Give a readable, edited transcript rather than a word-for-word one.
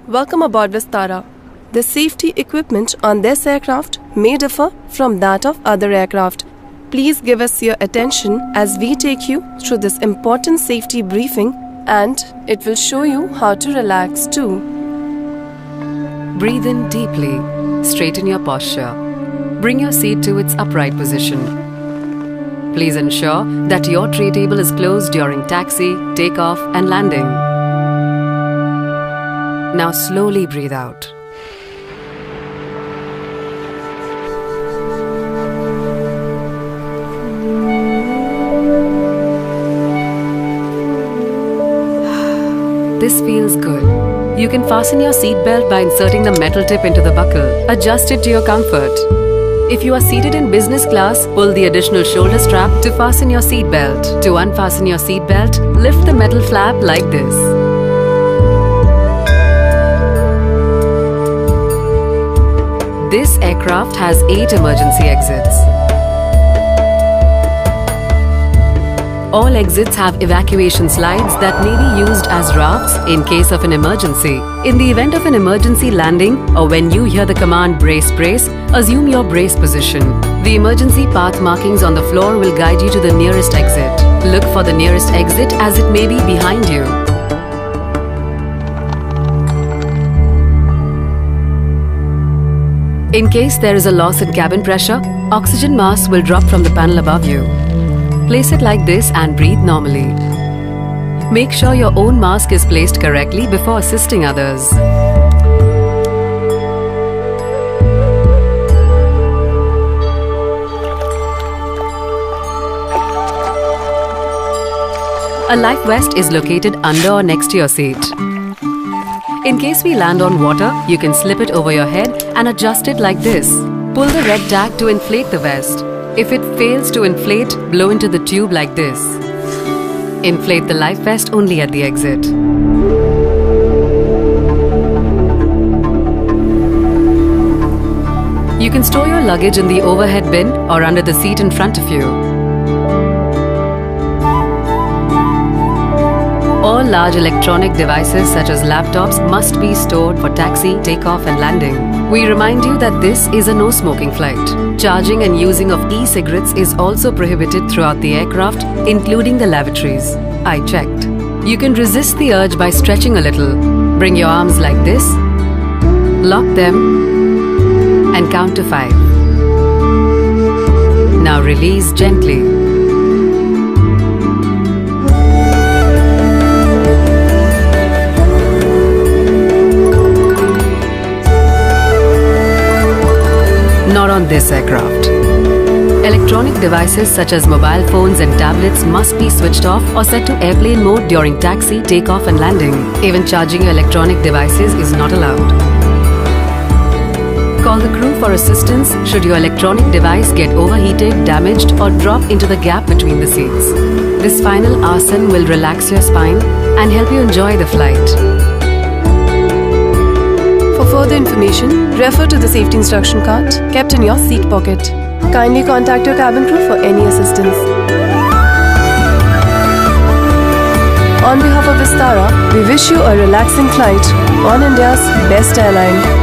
Welcome aboard Vistara. The safety equipment on this aircraft may differ from that of other aircraft. Please give us your attention as we take you through this important safety briefing, and it will show you how to relax too. Breathe in deeply. Straighten your posture. Bring your seat to its upright position. Please ensure that your tray table is closed during taxi, takeoff and landing. Now slowly breathe out. This feels good. You can fasten your seat belt by inserting the metal tip into the buckle. Adjust it to your comfort. If you are seated in business class, pull the additional shoulder strap to fasten your seat belt. To unfasten your seat belt, lift the metal flap like this. This aircraft has 8 emergency exits. All exits have evacuation slides that may be used as rafts in case of an emergency. In the event of an emergency landing or when you hear the command brace brace, assume your brace position. The emergency path markings on the floor will guide you to the nearest exit. Look for the nearest exit as it may be behind you. In case there is a loss in cabin pressure, oxygen mask will drop from the panel above you. Place it like this and breathe normally. Make sure your own mask is placed correctly before assisting others. A life vest is located under or next to your seat. In case we land on water, you can slip it over your head and adjust it like this. Pull the red tag to inflate the vest. If it fails to inflate, blow into the tube like this. Inflate the life vest only at the exit. You can store your luggage in the overhead bin or under the seat in front of you. All large electronic devices such as laptops must be stored for taxi, takeoff and landing. We remind you that this is a no-smoking flight. Charging and using of e-cigarettes is also prohibited throughout the aircraft, including the lavatories. I checked. You can resist the urge by stretching a little. Bring your arms like this, lock them and count to 5. Now release gently. Not on this aircraft. Electronic devices such as mobile phones and tablets must be switched off or set to airplane mode during taxi, takeoff and landing. Even charging your electronic devices is not allowed. Call the crew for assistance should your electronic device get overheated, damaged or drop into the gap between the seats. This final asana will relax your spine and help you enjoy the flight. For further information, refer to the safety instruction card kept in your seat pocket. Kindly contact your cabin crew for any assistance. On behalf of Vistara, we wish you a relaxing flight on India's best airline.